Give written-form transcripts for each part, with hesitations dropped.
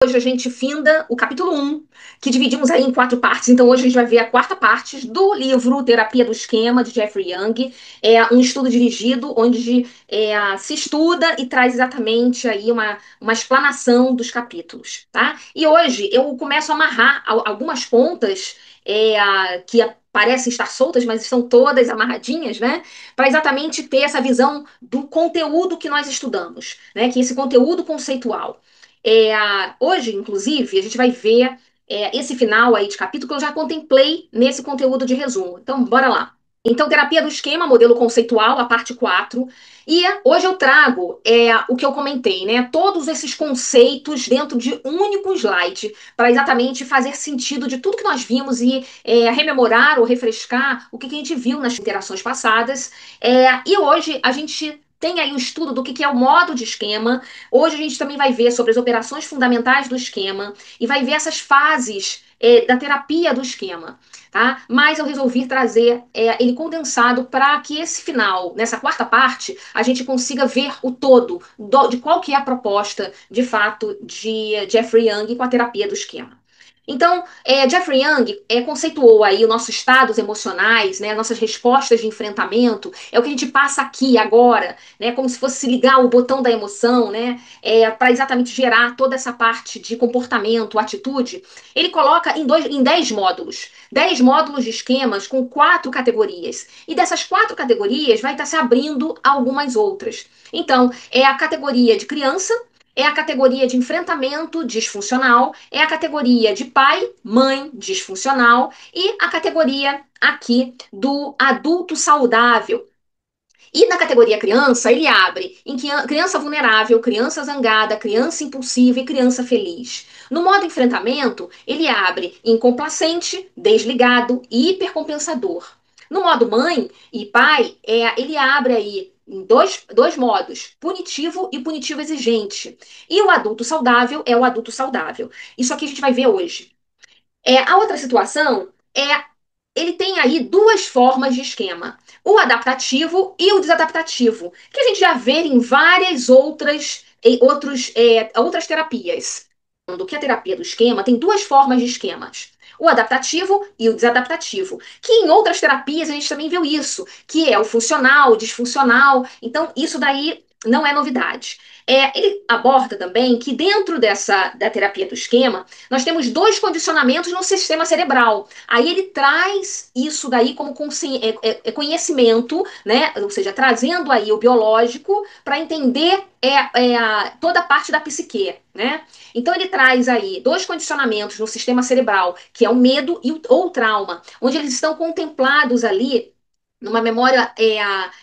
Hoje a gente finda o capítulo 1, que dividimos aí em 4 partes. Então hoje a gente vai ver a quarta parte do livro Terapia do Esquema, de Jeffrey Young. É um estudo dirigido onde se estuda e traz exatamente aí uma explanação dos capítulos, tá? E hoje eu começo a amarrar algumas pontas que parecem estar soltas, mas estão todas amarradinhas, né? Para exatamente ter essa visão do conteúdo que nós estudamos, né? Que esse conteúdo conceitual. Hoje, inclusive, a gente vai ver esse final aí de capítulo que eu já contemplei nesse conteúdo de resumo. Então, bora lá. Então, terapia do esquema, modelo conceitual, a parte 4. E hoje eu trago o que eu comentei, né? Todos esses conceitos dentro de um único slide, para exatamente fazer sentido de tudo que nós vimos e rememorar ou refrescar o que a gente viu nas interações passadas. E hoje a gente tem aí o estudo do que é o modo de esquema. Hoje a gente também vai ver sobre as operações fundamentais do esquema e vai ver essas fases da terapia do esquema, tá? Mas eu resolvi trazer ele condensado para que esse final, nessa quarta parte, a gente consiga ver o todo de qual que é a proposta, de fato, de Jeffrey Young com a terapia do esquema. Então, Jeffrey Young conceituou aí os nossos estados emocionais, né, nossas respostas de enfrentamento, é o que a gente passa aqui agora, né, como se fosse ligar o botão da emoção, né, para exatamente gerar toda essa parte de comportamento, atitude. Ele coloca em 10 módulos, 10 módulos de esquemas com 4 categorias. E dessas 4 categorias vai estar se abrindo algumas outras. Então, é a categoria de criança, é a categoria de enfrentamento disfuncional, é a categoria de pai, mãe disfuncional e a categoria aqui do adulto saudável. E na categoria criança, ele abre em criança vulnerável, criança zangada, criança impulsiva e criança feliz. No modo enfrentamento, ele abre em complacente, desligado e hipercompensador. No modo mãe e pai, ele abre aí em dois modos, punitivo e punitivo exigente. E o adulto saudável é o adulto saudável. Isso aqui a gente vai ver hoje. A outra situação ele tem aí 2 formas de esquema: o adaptativo e o desadaptativo, que a gente já vê em várias outras terapias. Do que a terapia do esquema tem 2 formas de esquemas: o adaptativo e o desadaptativo, que em outras terapias a gente também viu isso, que é o funcional, o disfuncional. Então, isso daí não é novidade. Ele aborda também que dentro da terapia do esquema, nós temos 2 condicionamentos no sistema cerebral. Aí ele traz isso daí como conhecimento, né? Ou seja, trazendo aí o biológico para entender toda a parte da psique, né? Então ele traz aí 2 condicionamentos no sistema cerebral, que é o medo ou o trauma, onde eles estão contemplados ali numa memória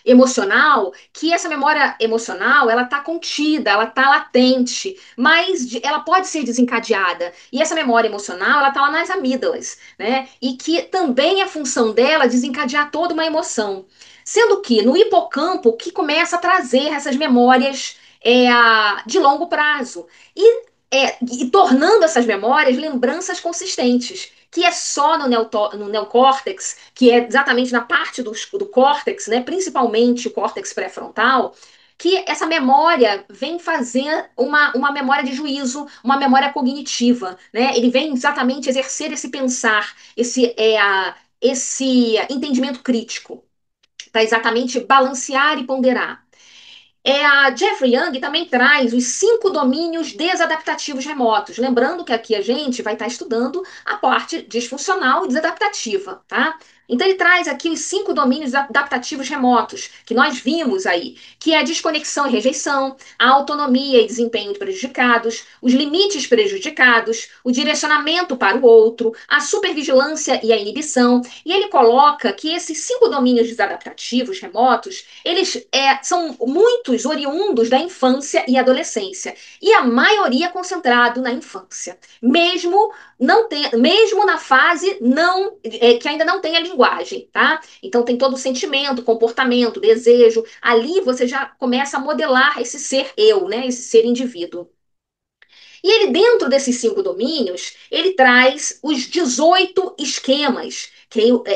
emocional, que essa memória emocional ela está contida, ela está latente, mas ela pode ser desencadeada. E essa memória emocional ela está lá nas amígdalas, né? E que também é função dela desencadear toda uma emoção. Sendo que no hipocampo que começa a trazer essas memórias de longo prazo. E tornando essas memórias lembranças consistentes, que é só no neocórtex, que é exatamente na parte do córtex, né, principalmente o córtex pré-frontal, que essa memória vem fazer uma memória de juízo, uma memória cognitiva, né? Ele vem exatamente exercer esse pensar, esse entendimento crítico, para exatamente balancear e ponderar. A Jeffrey Young também traz os 5 domínios desadaptativos remotos. Lembrando que aqui a gente vai estar estudando a parte disfuncional e desadaptativa, tá? Então ele traz aqui os 5 domínios adaptativos remotos, que nós vimos aí, que é a desconexão e rejeição, a autonomia e desempenho prejudicados, os limites prejudicados, o direcionamento para o outro, a supervigilância e a inibição. E ele coloca que esses 5 domínios desadaptativos remotos eles são muitos oriundos da infância e adolescência, e a maioria concentrado na infância, mesmo na fase que ainda não tem a linguagem, tá? Então tem todo o sentimento, comportamento, desejo. Ali você já começa a modelar esse ser eu, né? Esse ser indivíduo. E ele, dentro desses 5 domínios, ele traz os 18 esquemas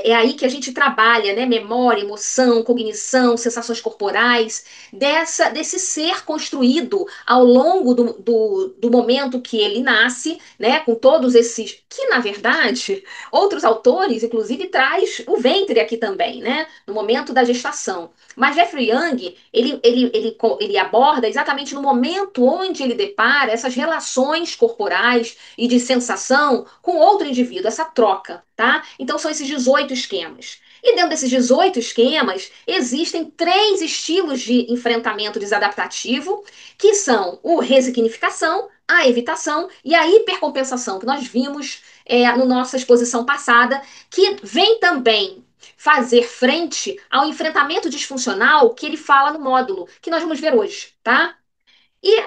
é aí que a gente trabalha, né? Memória, emoção, cognição, sensações corporais, desse ser construído ao longo do momento que ele nasce, né? Com todos esses, que na verdade, outros autores, inclusive, traz o ventre aqui também, né? No momento da gestação. Mas Jeffrey Young, ele aborda exatamente no momento onde ele depara essas relações corporais e de sensação com outro indivíduo, essa troca, tá? Então são esses 18 esquemas. E dentro desses 18 esquemas, existem três estilos de enfrentamento desadaptativo, que são o resignificação, a evitação e a hipercompensação, que nós vimos na nossa exposição passada, que vem também fazer frente ao enfrentamento disfuncional que ele fala no módulo, que nós vamos ver hoje, tá? E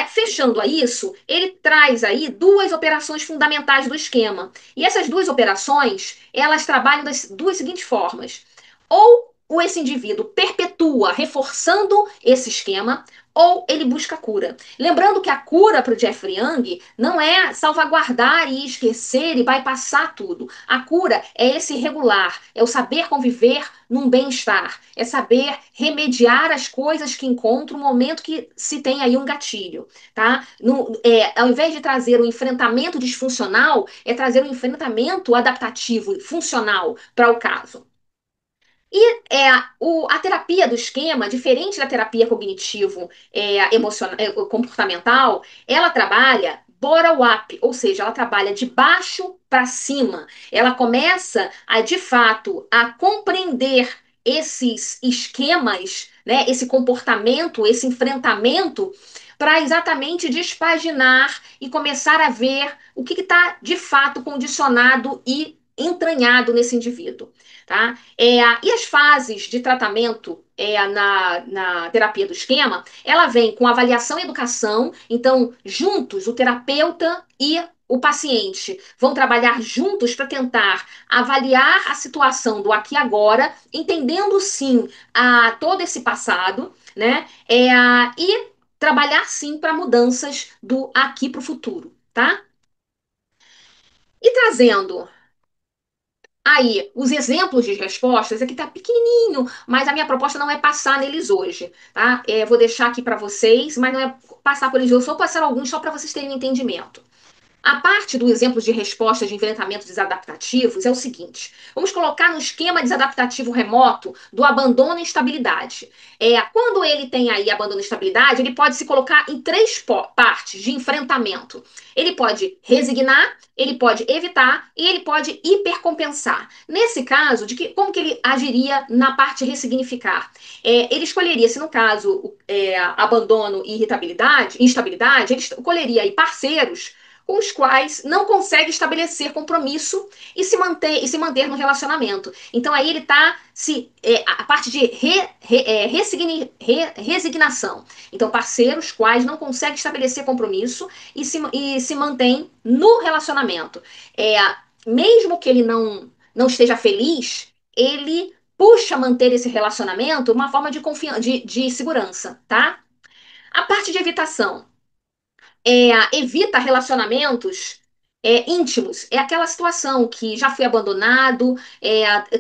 fechando a isso, ele traz aí duas operações fundamentais do esquema. E essas duas operações, elas trabalham das duas seguintes formas. Ou esse indivíduo perpetua reforçando esse esquema, ou ele busca cura. Lembrando que a cura para o Jeffrey Young não é salvaguardar e esquecer e bypassar tudo. A cura é esse regular, é o saber conviver num bem-estar, é saber remediar as coisas que encontra no momento que se tem aí um gatilho, tá? Ao invés de trazer um enfrentamento disfuncional, é trazer um enfrentamento adaptativo, funcional para o caso. A terapia do esquema, diferente da terapia cognitivo emocional, comportamental, ela trabalha bottom-up, ou seja, ela trabalha de baixo para cima. Ela começa de fato, a compreender esses esquemas, né, esse comportamento, esse enfrentamento, para exatamente despaginar e começar a ver o que está de fato condicionado e entranhado nesse indivíduo. Tá? E as fases de tratamento na terapia do esquema, ela vem com avaliação e educação, então, juntos, o terapeuta e o paciente vão trabalhar juntos para tentar avaliar a situação do aqui e agora, entendendo sim todo esse passado, né? E trabalhar sim para mudanças do aqui para o futuro, tá? E trazendo aí, os exemplos de respostas aqui tá pequenininho, mas a minha proposta não é passar neles hoje, tá? Vou deixar aqui para vocês, mas não é passar por eles, eu só passar alguns só para vocês terem um entendimento. A parte do exemplo de respostas de enfrentamento desadaptativos é o seguinte: vamos colocar no esquema desadaptativo remoto do abandono e instabilidade. Quando ele tem aí abandono e instabilidade, ele pode se colocar em três partes de enfrentamento. Ele pode resignar, ele pode evitar e ele pode hipercompensar. Nesse caso, como que ele agiria na parte ressignificar? Ele escolheria, se no caso abandono e instabilidade, ele escolheria aí parceiros com os quais não consegue estabelecer compromisso e se manter no relacionamento. Então aí ele está a parte de resignação. Então parceiros quais não conseguem estabelecer compromisso e se mantém no relacionamento. É, Mesmo que ele não esteja feliz, ele puxa manter esse relacionamento uma forma de confiança, de segurança, tá? A parte de evitação evita relacionamentos íntimos. É aquela situação que já fui abandonado,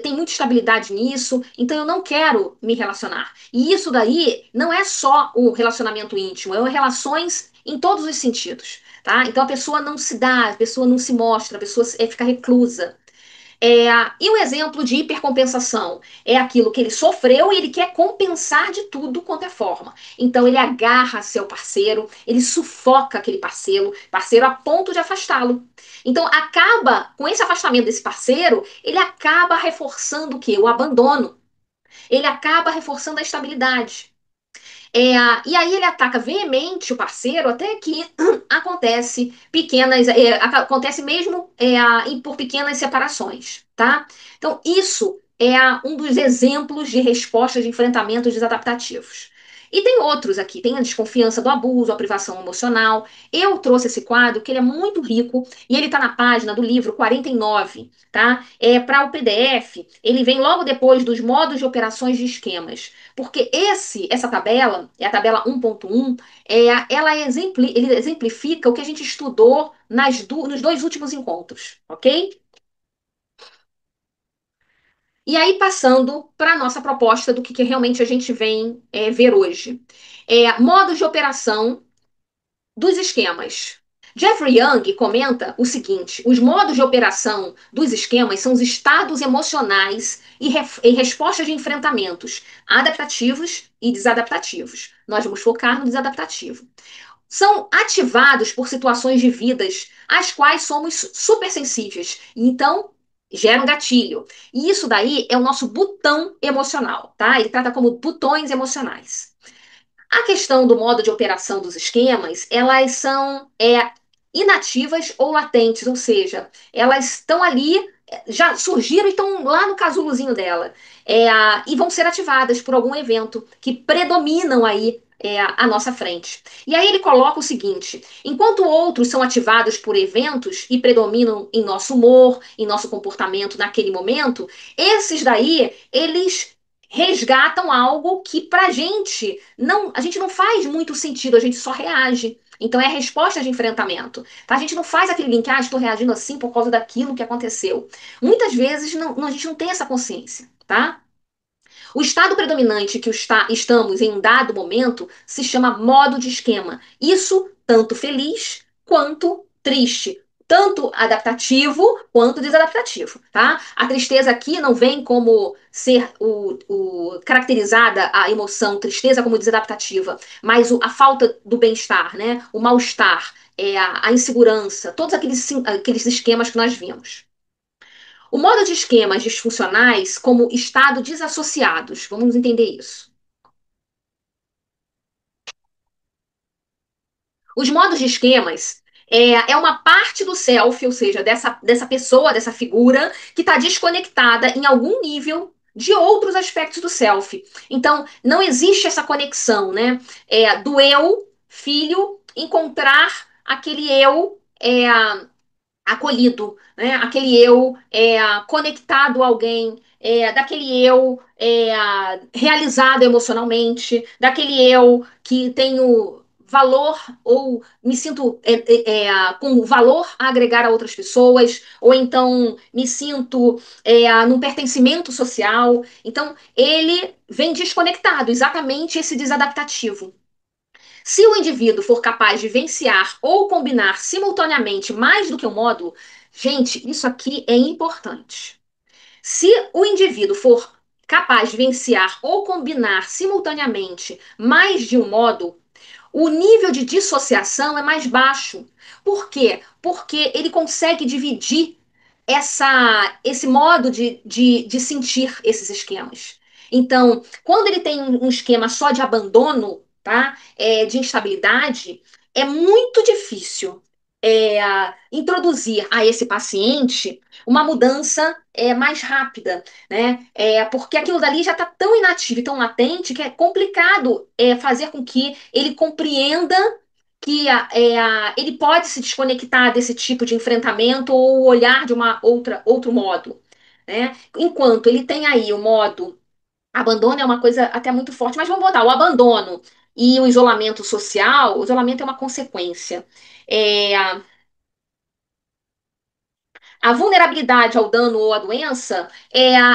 tem muita estabilidade nisso, então eu não quero me relacionar. E isso daí não é só o relacionamento íntimo, é relações em todos os sentidos. Tá? Então a pessoa não se dá, a pessoa não se mostra, a pessoa fica reclusa. E o exemplo de hipercompensação é aquilo que ele sofreu e ele quer compensar de tudo quanto é forma. Então ele agarra seu parceiro, ele sufoca aquele parceiro a ponto de afastá-lo. Então acaba com esse afastamento desse parceiro, ele acaba reforçando o quê? O abandono. Ele acaba reforçando a estabilidade. E aí ele ataca veemente o parceiro até que acontece mesmo por pequenas separações, tá? Então isso é um dos exemplos de respostas de enfrentamentos desadaptativos. E tem outros aqui, tem a desconfiança do abuso, a privação emocional. Eu trouxe esse quadro que ele é muito rico e ele está na página do livro 49, tá? Para o PDF, ele vem logo depois dos modos de operações de esquemas. Porque essa tabela, é a tabela 1.1, ele exemplifica o que a gente estudou nos dois últimos encontros, ok? E aí, passando para a nossa proposta do que realmente a gente vem ver hoje. Modos de operação dos esquemas. Jeffrey Young comenta o seguinte: os modos de operação dos esquemas são os estados emocionais e respostas de enfrentamentos adaptativos e desadaptativos. Nós vamos focar no desadaptativo. São ativados por situações de vidas às quais somos supersensíveis. Então, gera um gatilho. E isso daí é o nosso botão emocional, tá? Ele trata como botões emocionais. A questão do modo de operação dos esquemas, elas são inativas ou latentes, ou seja, elas estão ali, já surgiram e estão lá no casulozinho dela, e vão ser ativadas por algum evento que predominam aí à nossa frente. E aí ele coloca o seguinte: enquanto outros são ativados por eventos e predominam em nosso humor, em nosso comportamento naquele momento, esses daí, eles resgatam algo que pra gente não, a gente não faz muito sentido, a gente só reage. Então é a resposta de enfrentamento. Tá? A gente não faz aquele link, estou reagindo assim por causa daquilo que aconteceu. Muitas vezes a gente não tem essa consciência, tá? O estado predominante que estamos em um dado momento se chama modo de esquema. Isso tanto feliz quanto triste. Tanto adaptativo quanto desadaptativo, tá? A tristeza aqui não vem como ser caracterizada a emoção tristeza como desadaptativa, mas a falta do bem-estar, né? O mal-estar, a insegurança, todos aqueles esquemas que nós vimos. O modo de esquemas disfuncionais como estado desassociados. Vamos entender isso. Os modos de esquemas é uma parte do self, ou seja, dessa pessoa, dessa figura, que está desconectada em algum nível de outros aspectos do self. Então, não existe essa conexão, né? Do eu, filho, encontrar aquele eu acolhido, né? Aquele eu conectado a alguém, daquele eu realizado emocionalmente, daquele eu que tenho valor ou me sinto com valor a agregar a outras pessoas, ou então me sinto num pertencimento social. Então, ele vem desconectado, exatamente esse desadaptativo. Se o indivíduo for capaz de vivenciar ou combinar simultaneamente mais do que um módulo, gente, isso aqui é importante. Se o indivíduo for capaz de vivenciar ou combinar simultaneamente mais de um módulo, o nível de dissociação é mais baixo. Por quê? Porque ele consegue dividir esse modo de sentir esses esquemas. Então, quando ele tem um esquema só de abandono, tá? De instabilidade, é muito difícil introduzir a esse paciente uma mudança mais rápida, né? Porque aquilo dali já está tão inativo e tão latente que é complicado fazer com que ele compreenda que ele pode se desconectar desse tipo de enfrentamento ou olhar de outro modo, né? Enquanto ele tem aí o modo abandono é uma coisa até muito forte, mas vamos botar o abandono e o isolamento social. O isolamento é uma consequência. É, a vulnerabilidade ao dano ou à doença,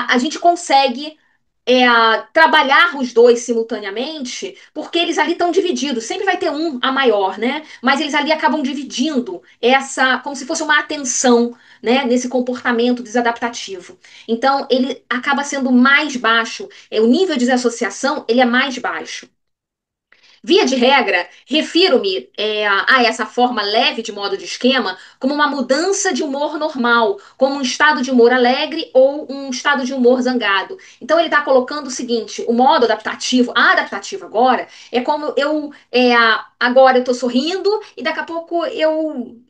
a gente consegue trabalhar os dois simultaneamente, porque eles ali estão divididos. Sempre vai ter um a maior, né? Mas eles ali acabam dividindo como se fosse uma atenção, né? Nesse comportamento desadaptativo. Então, ele acaba sendo mais baixo. O nível de desassociação, ele é mais baixo. Via de regra, refiro-me a essa forma leve de modo de esquema como uma mudança de humor normal, como um estado de humor alegre ou um estado de humor zangado. Então ele está colocando o seguinte: o modo adaptativo, a adaptativa agora, é como agora eu estou sorrindo e daqui a pouco eu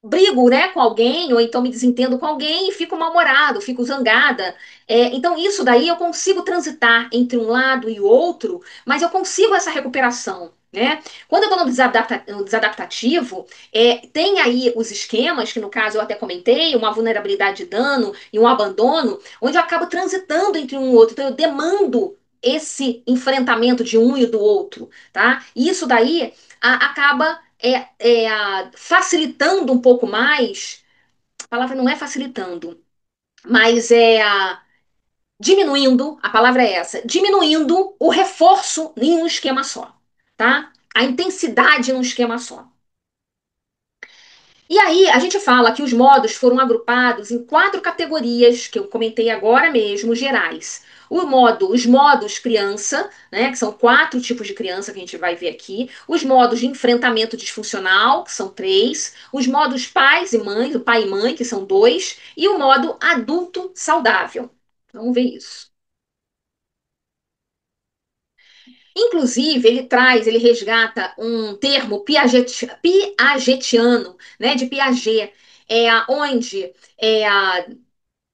brigo, né, com alguém, ou então me desentendo com alguém e fico mal-humorado, fico zangada. Então, isso daí eu consigo transitar entre um lado e o outro, mas eu consigo essa recuperação. Né? Quando eu estou no desadaptativo, tem aí os esquemas, que no caso eu até comentei, uma vulnerabilidade de dano e um abandono, onde eu acabo transitando entre um e outro. Então, eu demando esse enfrentamento de um e do outro. Tá? E isso daí acaba facilitando um pouco mais, a palavra não é facilitando, mas diminuindo, a palavra é essa, diminuindo o reforço em um esquema só, tá? A intensidade num esquema só. E aí, a gente fala que os modos foram agrupados em quatro categorias que eu comentei agora mesmo, gerais. Os modos criança, né, que são quatro tipos de criança que a gente vai ver aqui. Os modos de enfrentamento disfuncional, que são três. Os modos pais e mães, o pai e mãe, que são dois. E o modo adulto saudável. Vamos ver isso. Inclusive, ele resgata um termo piagetiano, né, de Piaget, onde é,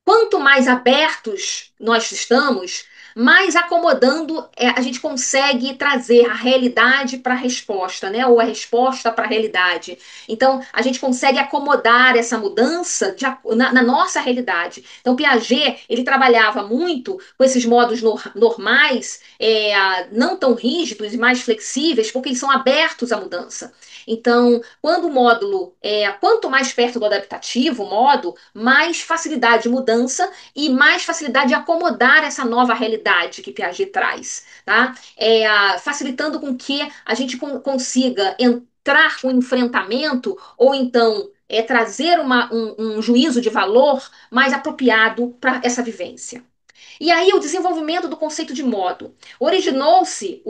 quanto mais abertos nós estamos, mais acomodando a gente consegue trazer a realidade para a resposta, né? Ou a resposta para a realidade. Então, a gente consegue acomodar essa mudança na nossa realidade. Então, Piaget, ele trabalhava muito com esses modos normais, não tão rígidos e mais flexíveis, porque eles são abertos à mudança. Então, quando o módulo quanto mais perto do adaptativo, o modo, mais facilidade de mudança e mais facilidade de acomodar essa nova realidade que Piaget traz, tá? Facilitando com que a gente consiga entrar com enfrentamento ou então trazer um juízo de valor mais apropriado para essa vivência. E aí, o desenvolvimento do conceito de modo. Originou-se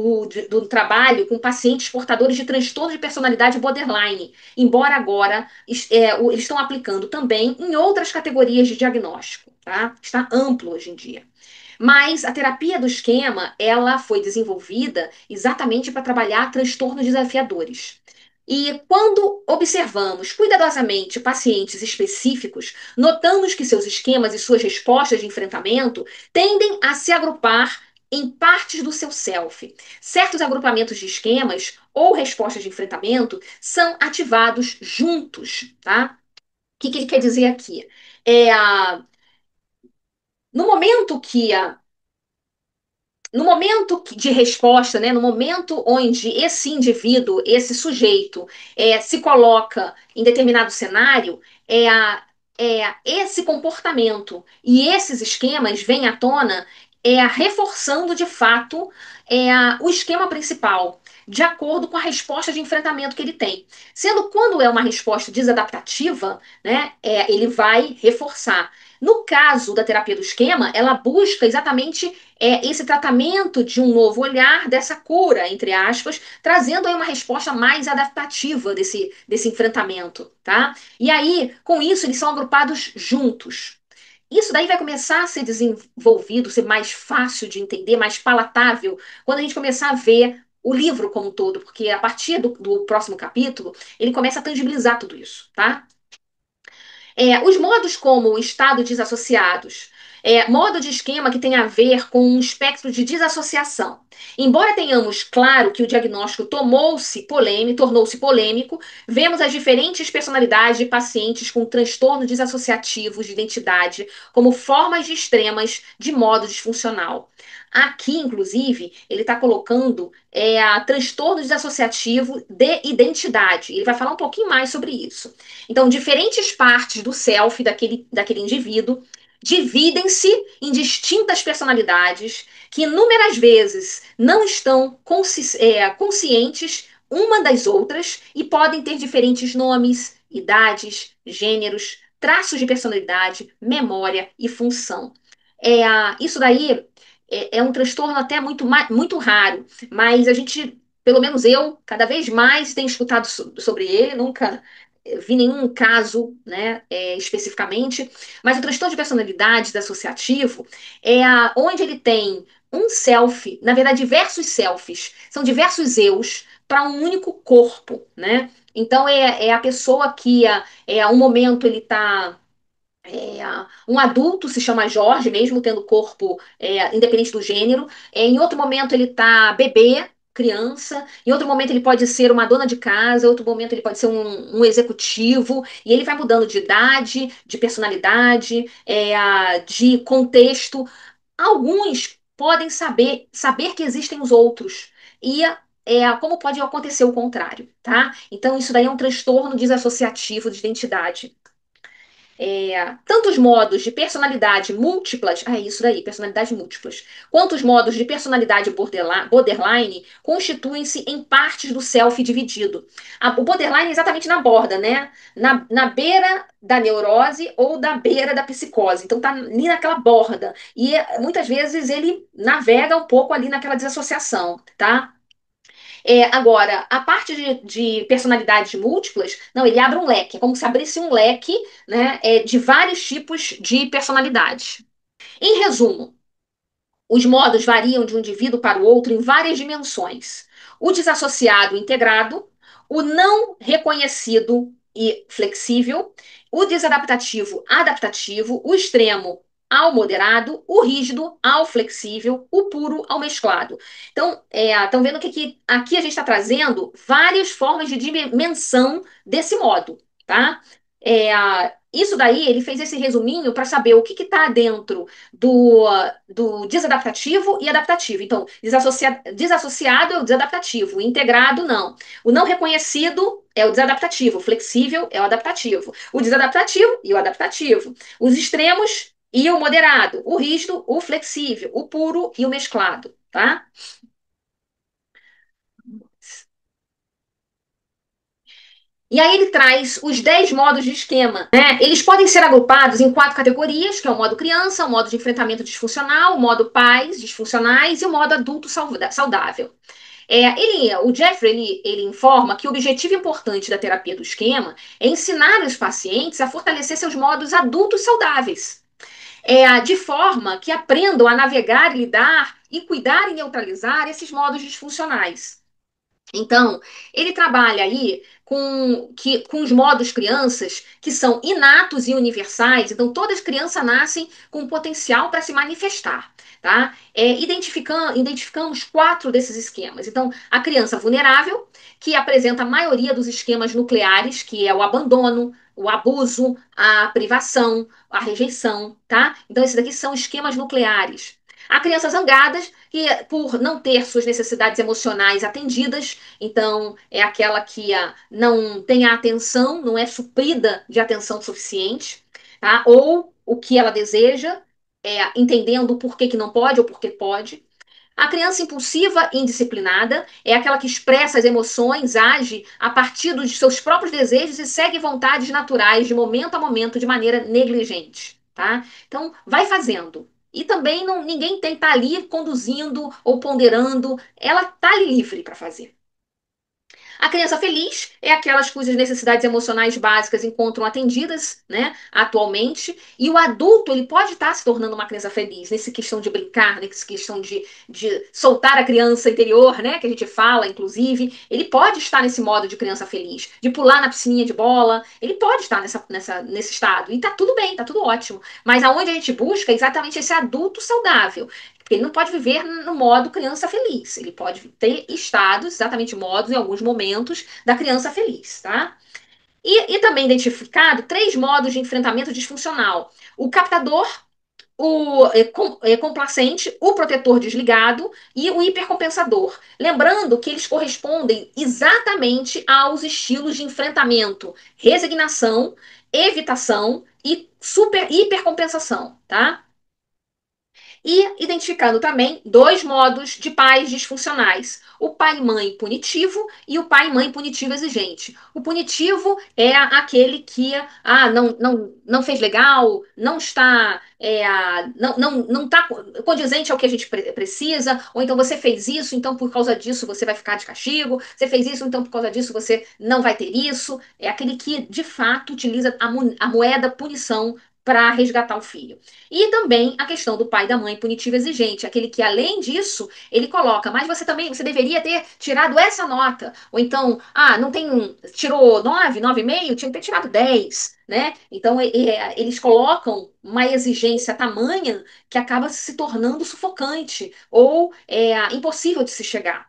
do trabalho com pacientes portadores de transtorno de personalidade borderline, embora agora eles estão aplicando também em outras categorias de diagnóstico, tá? Está amplo hoje em dia. Mas a terapia do esquema, ela foi desenvolvida exatamente para trabalhar transtornos desafiadores. E quando observamos cuidadosamente pacientes específicos, notamos que seus esquemas e suas respostas de enfrentamento tendem a se agrupar em partes do seu self. Certos agrupamentos de esquemas ou respostas de enfrentamento são ativados juntos, tá? Que ele quer dizer aqui? É, no momento que de resposta, né, no momento onde esse indivíduo, esse sujeito, se coloca em determinado cenário, esse comportamento e esses esquemas vêm à tona, reforçando de fato o esquema principal, de acordo com a resposta de enfrentamento que ele tem. Sendo quando é uma resposta desadaptativa, né, ele vai reforçar. No caso da terapia do esquema, ela busca exatamente esse tratamento de um novo olhar, dessa cura, entre aspas, trazendo aí uma resposta mais adaptativa desse enfrentamento, tá? E aí, com isso, eles são agrupados juntos. Isso daí vai começar a ser desenvolvido, ser mais fácil de entender, mais palatável, quando a gente começar a ver o livro como um todo, porque a partir do próximo capítulo, ele começa a tangibilizar tudo isso, tá? Os modos como estado desassociados, modo de esquema que tem a ver com um espectro de desassociação. Embora tenhamos claro que o diagnóstico tornou-se polêmico, vemos as diferentes personalidades de pacientes com transtorno desassociativos de identidade como formas extremas de modo disfuncional. Aqui, inclusive, ele está colocando a transtorno desassociativo de identidade. Ele vai falar um pouquinho mais sobre isso. Então, diferentes partes do self daquele indivíduo dividem-se em distintas personalidades que inúmeras vezes não estão conscientes uma das outras e podem ter diferentes nomes, idades, gêneros, traços de personalidade, memória e função. Isso daí é um transtorno até muito raro, mas a gente, pelo menos eu, cada vez mais tenho escutado sobre ele, nunca vi nenhum caso, né, especificamente, mas o transtorno de personalidade associativo onde ele tem um self, na verdade, diversos selfies, são diversos eus para um único corpo, né? Então é a pessoa que um momento ele está um adulto se chama Jorge, mesmo tendo corpo independente do gênero. Em outro momento ele tá bebê, criança. Em outro momento ele pode ser uma dona de casa. Em outro momento ele pode ser um executivo. E ele vai mudando de idade, de personalidade, de contexto. Alguns podem saber que existem os outros. E como pode acontecer o contrário, tá? Então isso daí é um transtorno desassociativo de identidade. Tanto os modos de personalidade múltiplas, é isso daí, personalidades múltiplas, quanto os modos de personalidade borderline constituem-se em partes do self dividido. O borderline é exatamente na borda, né? Na beira da neurose ou da beira da psicose. Então tá ali naquela borda. E muitas vezes ele navega um pouco ali naquela desassociação, tá? Agora, a parte de personalidades múltiplas, não, ele abre um leque, é como se abrisse um leque, né, de vários tipos de personalidades. Em resumo, os modos variam de um indivíduo para o outro em várias dimensões. O desassociado integrado, o não reconhecido e flexível, o desadaptativo adaptativo, o extremo ao moderado, o rígido ao flexível, o puro ao mesclado. Então, estão vendo que aqui a gente está trazendo várias formas de dimensão desse modo, tá? Isso daí, ele fez esse resuminho para saber o que está dentro do desadaptativo e adaptativo. Então, desassociado é o desadaptativo, integrado não. O não reconhecido é o desadaptativo, o flexível é o adaptativo. O desadaptativo e o adaptativo. Os extremos e o moderado. O rígido, o flexível. O puro e o mesclado, tá? E aí ele traz os 10 modos de esquema, né? Eles podem ser agrupados em quatro categorias, que é o modo criança, o modo de enfrentamento disfuncional, o modo pais disfuncionais e o modo adulto saudável. O Jeffrey ele informa que o objetivo importante da terapia do esquema é ensinar os pacientes a fortalecer seus modos adultos saudáveis, de forma que aprendam a navegar, lidar e cuidar e neutralizar esses modos disfuncionais. Então, ele trabalha aí com os modos crianças que são inatos e universais. Então, todas as crianças nascem com potencial para se manifestar, tá? Identificamos quatro desses esquemas. Então, a criança vulnerável, que apresenta a maioria dos esquemas nucleares, que é o abandono, o abuso, a privação, a rejeição, tá? Então, esses daqui são esquemas nucleares. A criança zangada, que por não ter suas necessidades emocionais atendidas, então é aquela que não tem a atenção, não é suprida de atenção suficiente, tá? Ou o que ela deseja, entendendo o porquê que não pode ou porquê pode. A criança impulsiva e indisciplinada é aquela que expressa as emoções, age a partir dos seus próprios desejos e segue vontades naturais de momento a momento de maneira negligente, tá? Então, vai fazendo. E também ninguém tem que estar ali conduzindo ou ponderando, ela está livre para fazer. A criança feliz é aquelas cujas necessidades emocionais básicas encontram atendidas, né, atualmente, e o adulto ele pode estar se tornando uma criança feliz, nessa questão de brincar, nessa questão de soltar a criança interior, né, que a gente fala, inclusive, ele pode estar nesse modo de criança feliz, de pular na piscininha de bola, ele pode estar nesse estado, e tá tudo bem, tá tudo ótimo, mas aonde a gente busca é exatamente esse adulto saudável, porque ele não pode viver no modo criança feliz. Ele pode ter estados, exatamente modos, em alguns momentos, da criança feliz, tá? E também identificado três modos de enfrentamento disfuncional: o captador, o complacente, o protetor desligado e o hipercompensador. Lembrando que eles correspondem exatamente aos estilos de enfrentamento: resignação, evitação e hipercompensação, tá? E identificando também dois modos de pais disfuncionais: o pai e mãe punitivo e o pai e mãe punitivo exigente. O punitivo é aquele que não fez legal, não está não está condizente ao que a gente precisa, ou então você fez isso, então por causa disso você vai ficar de castigo, você fez isso, então por causa disso você não vai ter isso. É aquele que de fato utiliza a moeda punição para resgatar o filho. E também a questão do pai e da mãe punitivo exigente, aquele que além disso, ele coloca, mas você deveria ter tirado essa nota, ou então, não tem tirou 9, 9,5, tinha que ter tirado 10, né? Então eles colocam uma exigência tamanha que acaba se tornando sufocante ou impossível de se chegar.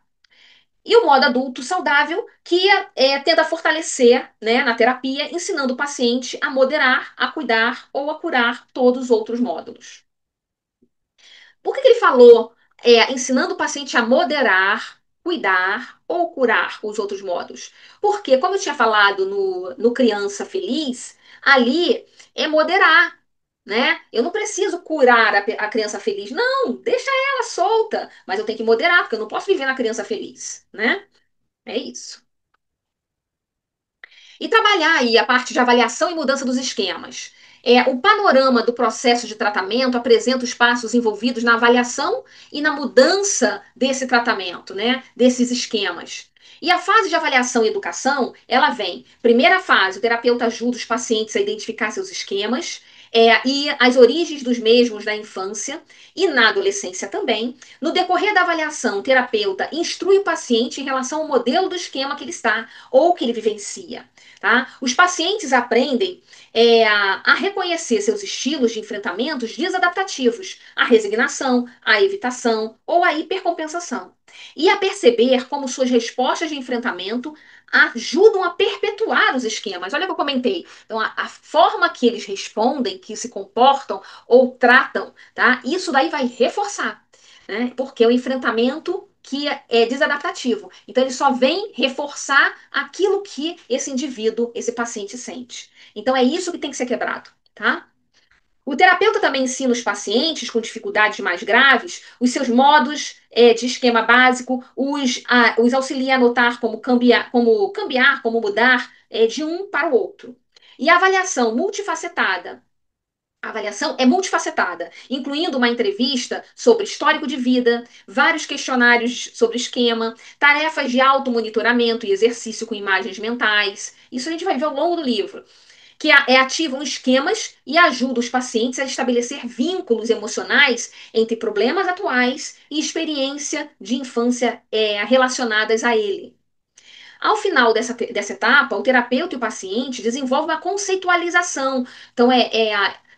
E o modo adulto saudável, que tenta fortalecer, né, na terapia, ensinando o paciente a moderar, a cuidar ou a curar todos os outros módulos. Por que ele falou ensinando o paciente a moderar, cuidar ou curar os outros modos? Porque, como eu tinha falado no Criança Feliz, ali é moderar, né? Eu não preciso curar a criança feliz, não, deixa ela solta, mas eu tenho que moderar, porque eu não posso viver na criança feliz, né? É isso. E trabalhar aí a parte de avaliação e mudança dos esquemas. O panorama do processo de tratamento apresenta os passos envolvidos na avaliação e na mudança desse tratamento, né? Desses esquemas. E a fase de avaliação e educação, ela vem. Primeira fase, o terapeuta ajuda os pacientes a identificar seus esquemas, e as origens dos mesmos na infância e na adolescência também. No decorrer da avaliação, o terapeuta instrui o paciente em relação ao modelo do esquema que ele está ou que ele vivencia. Tá? Os pacientes aprendem a reconhecer seus estilos de enfrentamentos desadaptativos, a resignação, a evitação ou a hipercompensação. E a perceber como suas respostas de enfrentamento ajudam a perpetuar os esquemas. Olha o que eu comentei. Então, a forma que eles respondem, que se comportam ou tratam, tá? Isso daí vai reforçar, né? Porque é o enfrentamento que é desadaptativo. Então, ele só vem reforçar aquilo que esse indivíduo, esse paciente sente. Então, é isso que tem que ser quebrado, tá? O terapeuta também ensina os pacientes com dificuldades mais graves os seus modos de esquema básico, os auxilia a notar como mudar de um para o outro. E a avaliação multifacetada. A avaliação é multifacetada, incluindo uma entrevista sobre histórico de vida, vários questionários sobre esquema, tarefas de automonitoramento e exercício com imagens mentais. Isso a gente vai ver ao longo do livro, que ativam esquemas e ajudam os pacientes a estabelecer vínculos emocionais entre problemas atuais e experiência de infância relacionadas a ele. Ao final dessa etapa, o terapeuta e o paciente desenvolvem uma conceitualização. Então,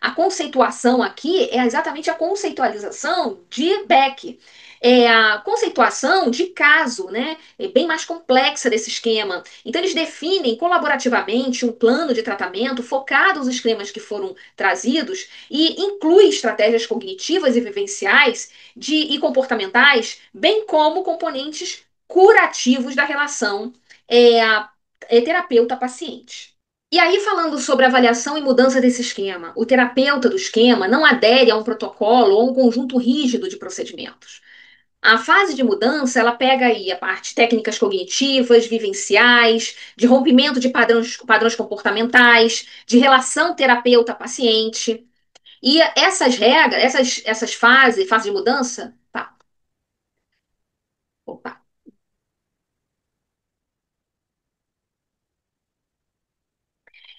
a conceituação aqui é exatamente a conceitualização de Beck. É a conceituação de caso, né? É bem mais complexa desse esquema. Então, eles definem colaborativamente um plano de tratamento focado nos esquemas que foram trazidos e inclui estratégias cognitivas e vivenciais e comportamentais, bem como componentes curativos da relação a terapeuta-paciente. E aí, falando sobre avaliação e mudança desse esquema, o terapeuta do esquema não adere a um protocolo ou um conjunto rígido de procedimentos. A fase de mudança, ela pega aí a parte técnicas cognitivas, vivenciais, de rompimento de padrões comportamentais, de relação terapeuta-paciente. E essas regras, essas fases de mudança, pá, opa,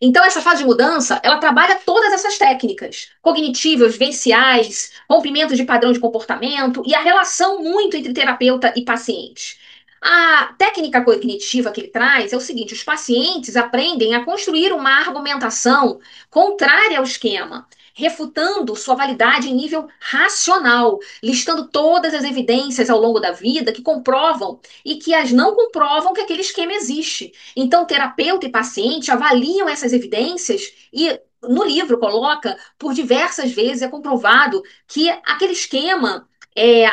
então, essa fase de mudança, ela trabalha todas essas técnicas cognitivas, vivenciais, rompimento de padrão de comportamento e a relação muito entre terapeuta e paciente. A técnica cognitiva que ele traz é o seguinte: os pacientes aprendem a construir uma argumentação contrária ao esquema, refutando sua validade em nível racional, listando todas as evidências ao longo da vida que comprovam e que as não comprovam que aquele esquema existe. Então, terapeuta e paciente avaliam essas evidências e no livro coloca por diversas vezes é comprovado que aquele esquema,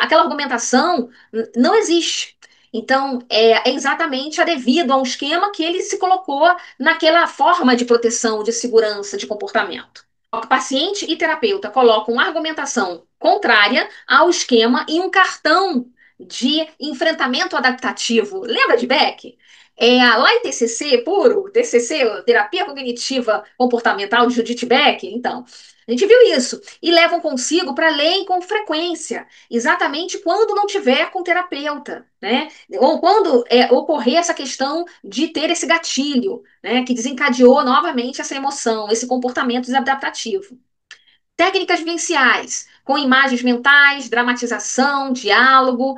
aquela argumentação não existe. Então, é exatamente devido a um esquema que ele se colocou naquela forma de proteção, de segurança, de comportamento. O paciente e terapeuta colocam uma argumentação contrária ao esquema e um cartão de enfrentamento adaptativo. Lembra de Beck? Lá em TCC puro, TCC, Terapia Cognitiva Comportamental de Judith Beck, então, a gente viu isso. E levam consigo para ler com frequência, exatamente quando não tiver com terapeuta, né? Ou quando ocorrer essa questão de ter esse gatilho, né? Que desencadeou novamente essa emoção, esse comportamento desadaptativo. Técnicas vivenciais, com imagens mentais, dramatização, diálogo,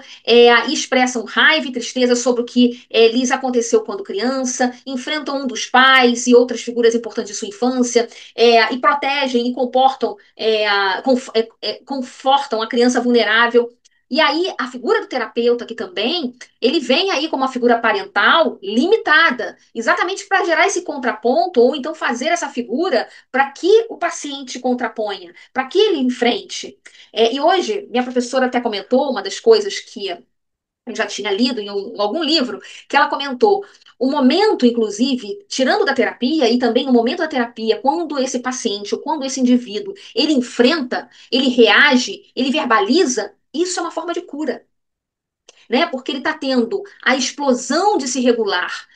expressam raiva e tristeza sobre o que lhes aconteceu quando criança, enfrentam um dos pais e outras figuras importantes de sua infância, e protegem e confortam a criança vulnerável. E aí, a figura do terapeuta aqui também, ele vem aí como uma figura parental limitada, exatamente para gerar esse contraponto, ou então fazer essa figura para que o paciente contraponha, para que ele enfrente. E hoje, minha professora até comentou uma das coisas que eu já tinha lido em algum livro, que ela comentou o momento, inclusive, tirando da terapia e também o momento da terapia, quando esse paciente ou quando esse indivíduo ele enfrenta, ele reage, ele verbaliza, isso é uma forma de cura, né? Porque ele está tendo a explosão de se regular.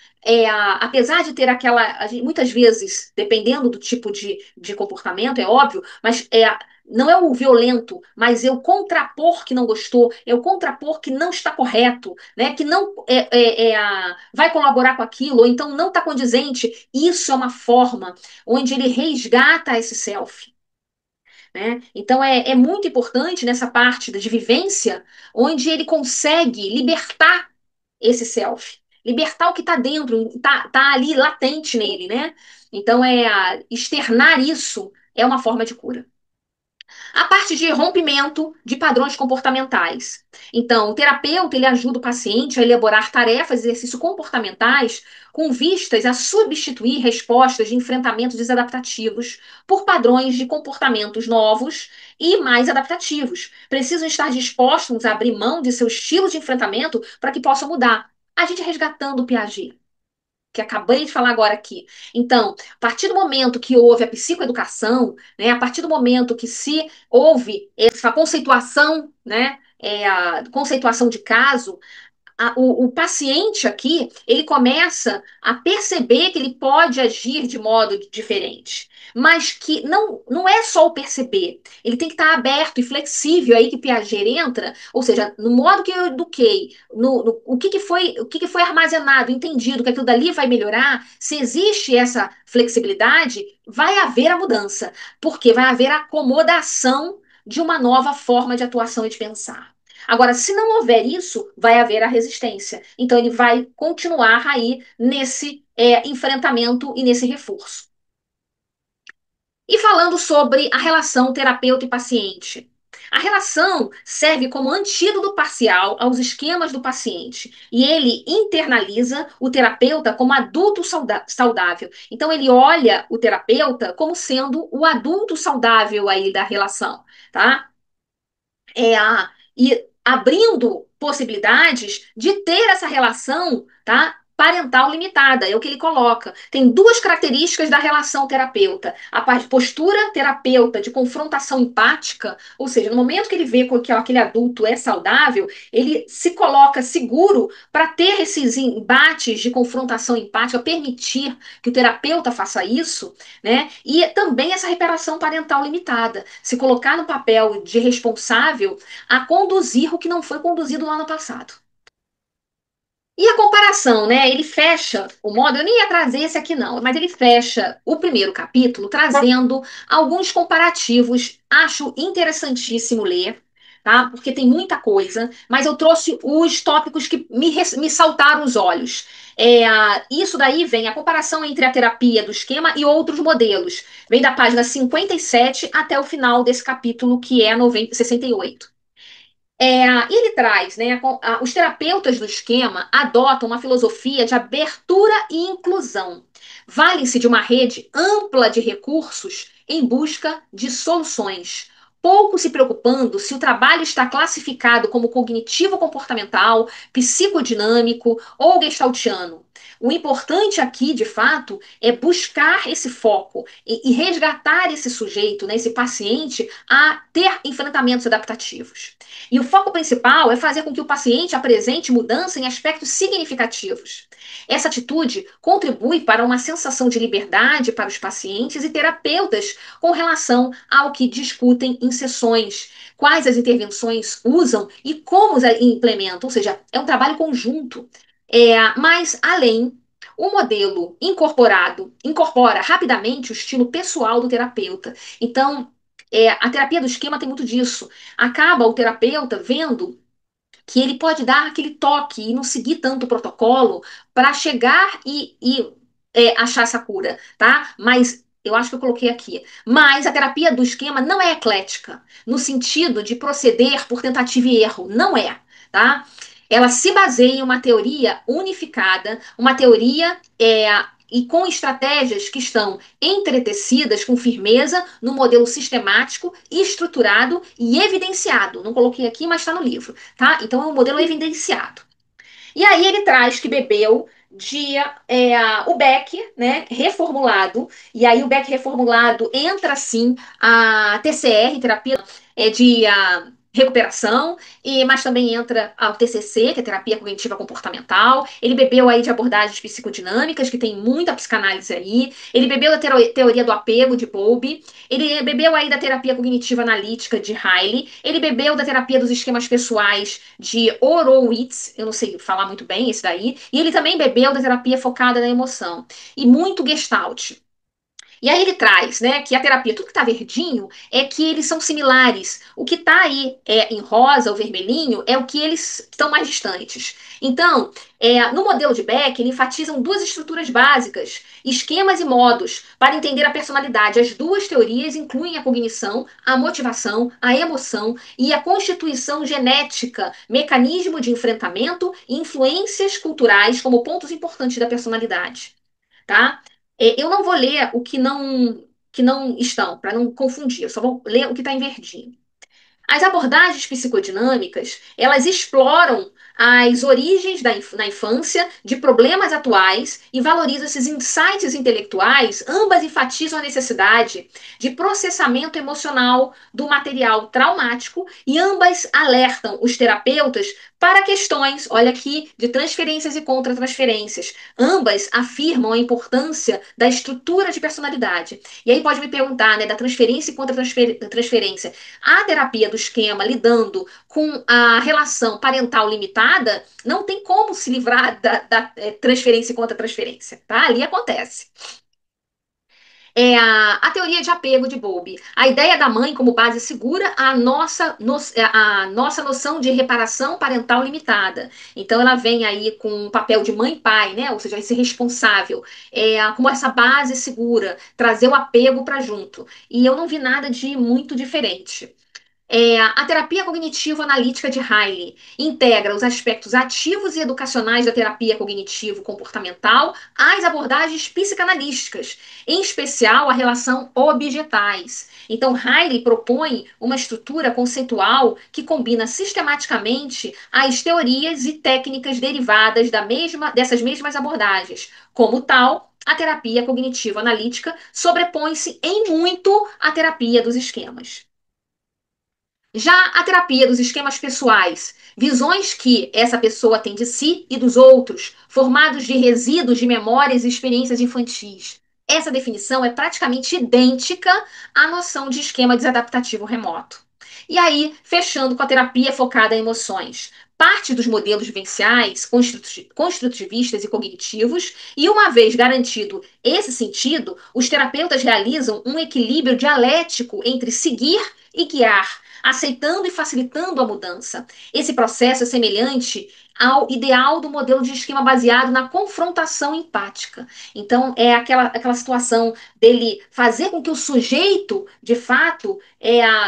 Apesar de ter aquela, muitas vezes, dependendo do tipo de comportamento, é óbvio, mas não é o violento, mas é o contrapor que não gostou, é o contrapor que não está correto, né? Que não vai colaborar com aquilo, ou então não está condizente. Isso é uma forma onde ele resgata esse self, né? Então é muito importante nessa parte de vivência, onde ele consegue libertar esse self, libertar o que está dentro, tá ali latente nele, né? Então externar isso é uma forma de cura. A parte de rompimento de padrões comportamentais. Então, o terapeuta ele ajuda o paciente a elaborar tarefas e exercícios comportamentais com vistas a substituir respostas de enfrentamentos desadaptativos por padrões de comportamentos novos e mais adaptativos. Precisam estar dispostos a abrir mão de seu estilo de enfrentamento para que possam mudar. A gente resgatando o Piaget, que acabei de falar agora aqui. Então, a partir do momento que houve a psicoeducação, né, a partir do momento que se houve essa conceituação, né, a conceituação de caso, o paciente aqui, ele começa a perceber que ele pode agir de modo diferente. Mas que não é só o perceber, ele tem que estar aberto e flexível aí que Piaget entra, ou seja, no modo que eu eduquei, o que foi armazenado, entendido que aquilo dali vai melhorar, se existe essa flexibilidade, vai haver a mudança, porque vai haver a acomodação de uma nova forma de atuação e de pensar. Agora, se não houver isso, vai haver a resistência. Então, ele vai continuar aí nesse enfrentamento e nesse reforço. E falando sobre a relação terapeuta e paciente. A relação serve como antídoto parcial aos esquemas do paciente e ele internaliza o terapeuta como adulto saudável. Então ele olha o terapeuta como sendo o adulto saudável aí da relação, tá? E abrindo possibilidades de ter essa relação, tá? Parental limitada, é o que ele coloca. Tem duas características da relação terapeuta: a postura terapeuta de confrontação empática, ou seja, no momento que ele vê que aquele adulto é saudável, ele se coloca seguro para ter esses embates de confrontação empática, permitir que o terapeuta faça isso, né? E também essa reparação parental limitada, se colocar no papel de responsável a conduzir o que não foi conduzido lá no passado. E a comparação, né? Ele fecha o modo, eu nem ia trazer esse aqui não, mas ele fecha o primeiro capítulo trazendo alguns comparativos. Acho interessantíssimo ler, tá? Porque tem muita coisa, mas eu trouxe os tópicos que me saltaram os olhos. Isso daí vem a comparação entre a terapia do esquema e outros modelos. Vem da página 57 até o final desse capítulo, que é 68. Ele traz, né, os terapeutas do esquema adotam uma filosofia de abertura e inclusão. Valem-se de uma rede ampla de recursos em busca de soluções, pouco se preocupando se o trabalho está classificado como cognitivo-comportamental, psicodinâmico ou gestaltiano. O importante aqui, de fato, é buscar esse foco e resgatar esse sujeito, né, esse paciente, a ter enfrentamentos adaptativos. E o foco principal é fazer com que o paciente apresente mudança em aspectos significativos. Essa atitude contribui para uma sensação de liberdade para os pacientes e terapeutas com relação ao que discutem em sessões, quais as intervenções usam e como as implementam, ou seja, é um trabalho conjunto. Mas, além, o modelo incorporado incorpora rapidamente o estilo pessoal do terapeuta. Então, a terapia do esquema tem muito disso. Acaba o terapeuta vendo que ele pode dar aquele toque e não seguir tanto o protocolo para chegar e achar essa cura, tá? Mas eu acho que eu coloquei aqui. Mas a terapia do esquema não é eclética, no sentido de proceder por tentativa e erro. Não é, tá? Ela se baseia em uma teoria unificada, uma teoria e com estratégias que estão entretecidas com firmeza no modelo sistemático, estruturado e evidenciado. Não coloquei aqui, mas está no livro, tá? Então é um modelo evidenciado. E aí ele traz que bebeu de o Beck, né, reformulado, e aí o Beck reformulado entra sim a TCR, terapia de recuperação, mas também entra o TCC, que é terapia cognitiva comportamental. Ele bebeu aí de abordagens psicodinâmicas, que tem muita psicanálise aí. Ele bebeu da teoria do apego de Bowlby. Ele bebeu aí da terapia cognitiva analítica de Riley. Ele bebeu da terapia dos esquemas pessoais de Horowitz, eu não sei falar muito bem esse daí. E ele também bebeu da terapia focada na emoção. E muito Gestalt. E aí ele traz, né, que a terapia, tudo que está verdinho, é que eles são similares. O que está aí em rosa ou vermelhinho é o que eles estão mais distantes. Então, no modelo de Beck, ele enfatizam duas estruturas básicas, esquemas e modos, para entender a personalidade. As duas teorias incluem a cognição, a motivação, a emoção e a constituição genética, mecanismo de enfrentamento e influências culturais como pontos importantes da personalidade, tá? Eu não vou ler o que não estão, para não confundir, eu só vou ler o que está em verdinho. As abordagens psicodinâmicas, elas exploram as origens na infância de problemas atuais e valorizam esses insights intelectuais, ambas enfatizam a necessidade de processamento emocional do material traumático e ambas alertam os terapeutas para questões, olha aqui, de transferências e contra-transferências. Ambas afirmam a importância da estrutura de personalidade. E aí pode me perguntar, né, da transferência e contra-transferência. A terapia do esquema lidando com a relação parental limitada, não tem como se livrar da transferência e contra-transferência, tá? Ali acontece. A teoria de apego de Bowlby. A ideia da mãe como base segura a nossa noção de reparação parental limitada. Então, ela vem aí com um papel de mãe e pai, né? Ou seja, esse responsável, como essa base segura, trazer o apego para junto. E eu não vi nada de muito diferente. A terapia cognitivo-analítica de Riley integra os aspectos ativos e educacionais da terapia cognitivo-comportamental às abordagens psicanalísticas, em especial a relação objetais. Então, Riley propõe uma estrutura conceitual que combina sistematicamente as teorias e técnicas derivadas dessas mesmas abordagens. Como tal, a terapia cognitivo-analítica sobrepõe-se em muito à terapia dos esquemas. Já a terapia dos esquemas pessoais, visões que essa pessoa tem de si e dos outros, formados de resíduos de memórias e experiências infantis. Essa definição é praticamente idêntica à noção de esquema desadaptativo remoto. E aí, fechando com a terapia focada em emoções. Parte dos modelos vivenciais, construtivistas e cognitivos, e uma vez garantido esse sentido, os terapeutas realizam um equilíbrio dialético entre seguir e guiar, aceitando e facilitando a mudança. Esse processo é semelhante ao ideal do modelo de esquema baseado na confrontação empática. Então, é aquela situação dele fazer com que o sujeito, de fato,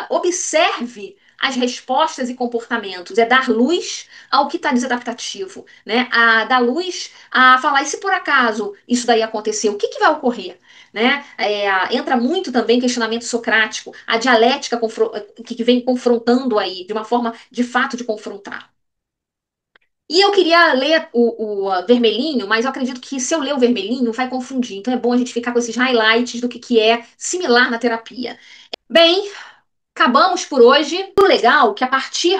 observe as respostas e comportamentos, é dar luz ao que está desadaptativo, né? Dar luz a falar, e se por acaso isso daí acontecer, o que vai ocorrer? Né? Entra muito também questionamento socrático, a dialética que vem confrontando aí, de uma forma de fato de confrontar. E eu queria ler o vermelhinho, mas eu acredito que se eu ler o vermelhinho vai confundir. Então é bom a gente ficar com esses highlights do que é similar na terapia. Bem, acabamos por hoje. O legal é que a partir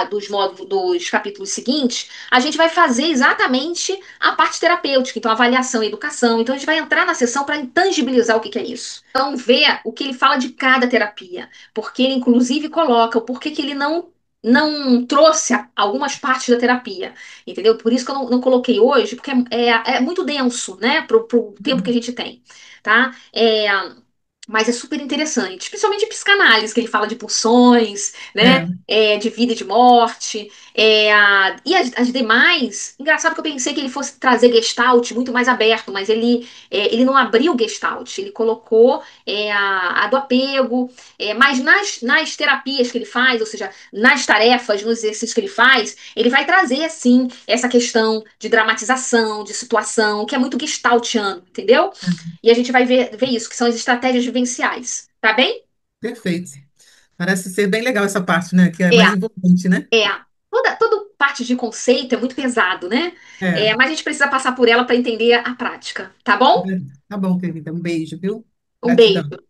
dos capítulos seguintes, a gente vai fazer exatamente a parte terapêutica, então avaliação e educação. Então a gente vai entrar na sessão para intangibilizar o que é isso. Então ver o que ele fala de cada terapia, porque ele inclusive coloca o porquê que ele não trouxe algumas partes da terapia, entendeu? Por isso que eu não coloquei hoje, porque é muito denso, né, pro tempo que a gente tem, tá? mas é super interessante, principalmente psicanálise, que ele fala de pulsões, né? É. De vida e de morte. E as demais, engraçado que eu pensei que ele fosse trazer Gestalt muito mais aberto, mas ele não abriu Gestalt, ele colocou a do apego, mas nas terapias que ele faz, ou seja, nas tarefas, nos exercícios que ele faz, ele vai trazer, assim, essa questão de dramatização, de situação, que é muito gestaltiano, entendeu? E a gente vai ver isso, que são as estratégias vivenciais, tá bem? Perfeito. Parece ser bem legal essa parte, né? Que é É, mais envolvente, né? toda parte de conceito é muito pesado, né? É. Mas a gente precisa passar por ela para entender a prática, tá bom? Tá bom, querida. Um beijo, viu? Um beijo. Gratidão.